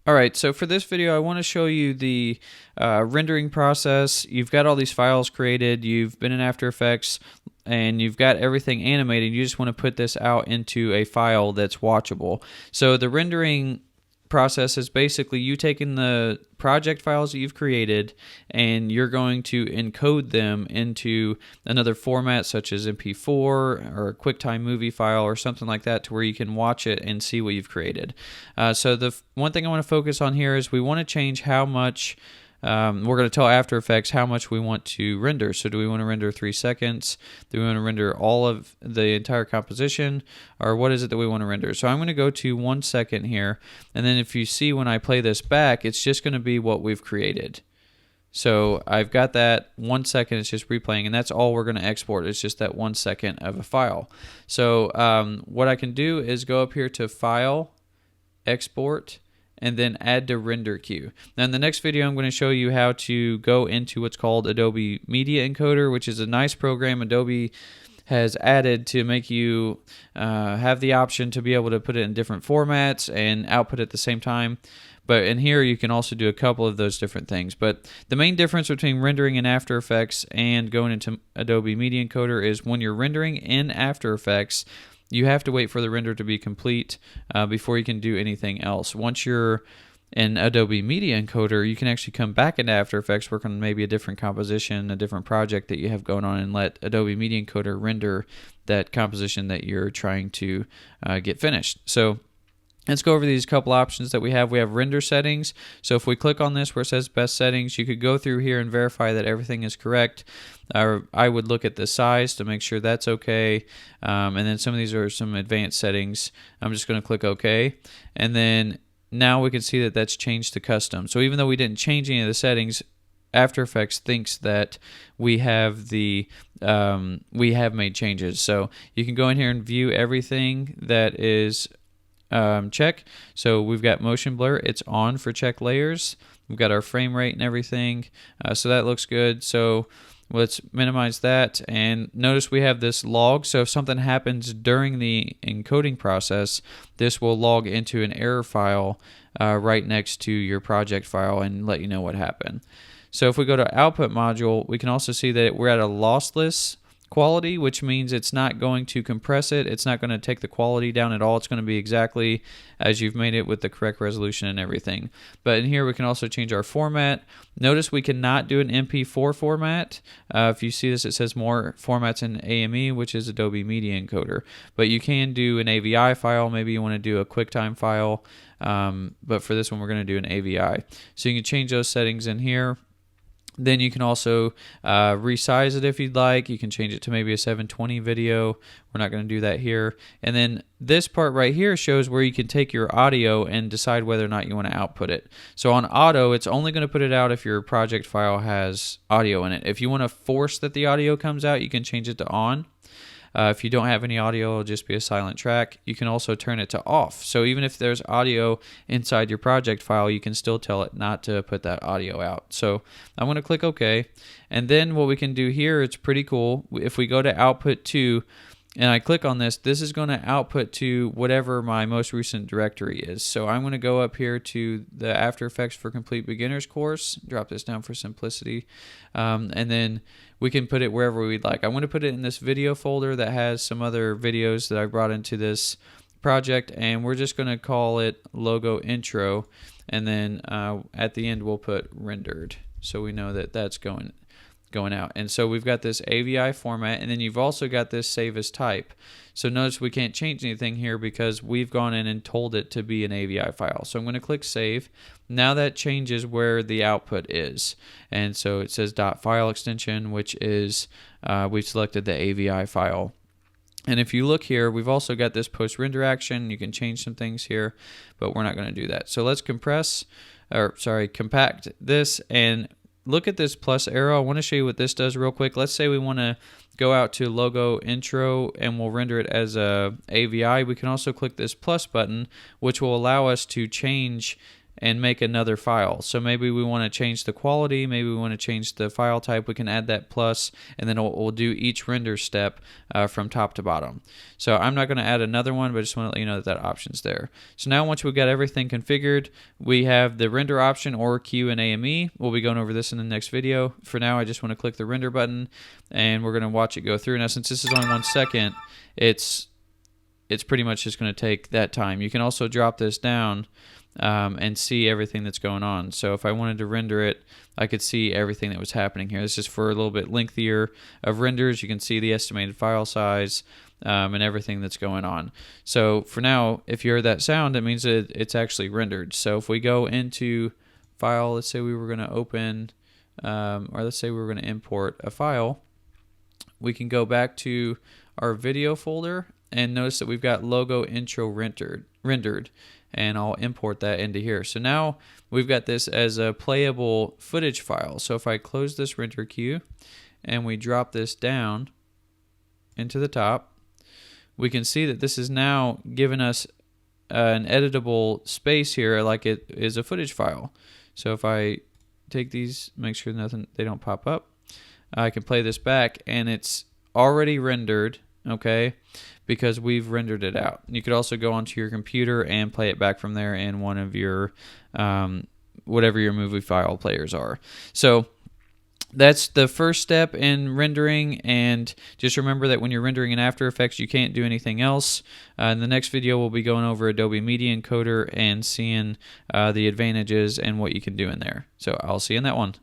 Alright, so for this video I want to show you the rendering process. You've got all these files created, you've been in After Effects, and you've got everything animated. You just want to put this out into a file that's watchable. So the rendering process is basically you taking the project files that you've created and you're going to encode them into another format such as MP4 or a QuickTime movie file or something like that to where you can watch it and see what you've created. So the one thing I want to focus on here is we want to change how much we're going to tell After Effects how much we want to render. So do we want to render 3 seconds? Do we want to render all of the entire composition? Or what is it that we want to render? So I'm going to go to 1 second here. And then if you see when I play this back, it's just going to be what we've created. So I've got that 1 second, it's just replaying, and that's all we're going to export. It's just that 1 second of a file. So what I can do is go up here to File, Export, and then add to render queue. Now in the next video I'm going to show you how to go into what's called Adobe Media Encoder, which is a nice program Adobe has added to make you have the option to be able to put it in different formats and output at the same time. But in here you can also do a couple of those different things. But the main difference between rendering in After Effects and going into Adobe Media Encoder is when you're rendering in After Effects, you have to wait for the render to be complete before you can do anything else. Once you're in Adobe Media Encoder, you can actually come back into After Effects, work on maybe a different composition, a different project that you have going on, and let Adobe Media Encoder render that composition that you're trying to get finished. So let's go over these couple options that we have. We have render settings. So if we click on this where it says best settings, you could go through here and verify that everything is correct. I would look at the size to make sure that's okay. And then some of these are some advanced settings. I'm just going to click OK. And then now we can see that that's changed to custom. So even though we didn't change any of the settings, After Effects thinks that we have made changes. So you can go in here and view everything that is check. So we've got motion blur, it's on for check layers. We've got our frame rate and everything, so that looks good. So let's minimize that, and notice we have this log. So if something happens during the encoding process, this will log into an error file right next to your project file and let you know what happened. So if we go to output module, we can also see that we're at a lossless quality, which means it's not going to compress it. It's not going to take the quality down at all. It's going to be exactly as you've made it with the correct resolution and everything. But in here we can also change our format. Notice we cannot do an MP4 format. If you see this, it says more formats in AME, which is Adobe Media Encoder. But you can do an AVI file. Maybe you want to do a QuickTime file. But for this one, we're going to do an AVI. So you can change those settings in here. Then you can also resize it if you'd like. You can change it to maybe a 720 video. We're not going to do that here. And then this part right here shows where you can take your audio and decide whether or not you want to output it. So on auto, it's only going to put it out if your project file has audio in it. If you want to force that the audio comes out, you can change it to on. If you don't have any audio, it'll just be a silent track. You can also turn it to off. So even if there's audio inside your project file, you can still tell it not to put that audio out. So I'm going to click OK. And then what we can do here, it's pretty cool. If we go to output to, and I click on this, this is going to output to whatever my most recent directory is. So I'm going to go up here to the After Effects for Complete Beginners course, drop this down for simplicity, and then we can put it wherever we'd like. I'm going to put it in this video folder that has some other videos that I brought into this project, and we're just going to call it logo intro, and then at the end we'll put rendered, so we know that that's going out. And so we've got this AVI format, and then you've also got this save as type. So notice we can't change anything here because we've gone in and told it to be an AVI file. So I'm going to click save. Now that changes where the output is. And so it says .file extension, which is we've selected the AVI file. And if you look here, we've also got this post-render action. You can change some things here, but we're not going to do that. So let's compact this and look at this plus arrow. I want to show you what this does real quick. Let's say we want to go out to logo intro and we'll render it as a AVI. We can also click this plus button, which will allow us to change and make another file. So maybe we want to change the quality, maybe we want to change the file type. We can add that plus, and then we'll do each render step from top to bottom. So I'm not going to add another one, but I just want to let you know that that option's there. So now once we've got everything configured, we have the render option or Q and AME. We'll be going over this in the next video. For now, I just want to click the render button, and we're going to watch it go through. Now, since this is only 1 second, it's pretty much just going to take that time. You can also drop this down and see everything that's going on. So if I wanted to render it, I could see everything that was happening here. This is for a little bit lengthier of renders. You can see the estimated file size and everything that's going on. So for now, if you heard that sound, it means that it's actually rendered. So if we go into File, let's say we were going to open, or let's say we were going to import a file, we can go back to our video folder and notice that we've got logo intro rendered, and I'll import that into here. So now we've got this as a playable footage file. So if I close this render queue and we drop this down into the top, we can see that this is now giving us an editable space here like it is a footage file. So if I take these, make sure they don't pop up, I can play this back and it's already rendered, okay, because we've rendered it out. You could also go onto your computer and play it back from there in one of your whatever your movie file players are. So that's the first step in rendering, and just remember that when you're rendering in After Effects, you can't do anything else. In the next video, we'll be going over Adobe Media Encoder and seeing the advantages and what you can do in there. So I'll see you in that one.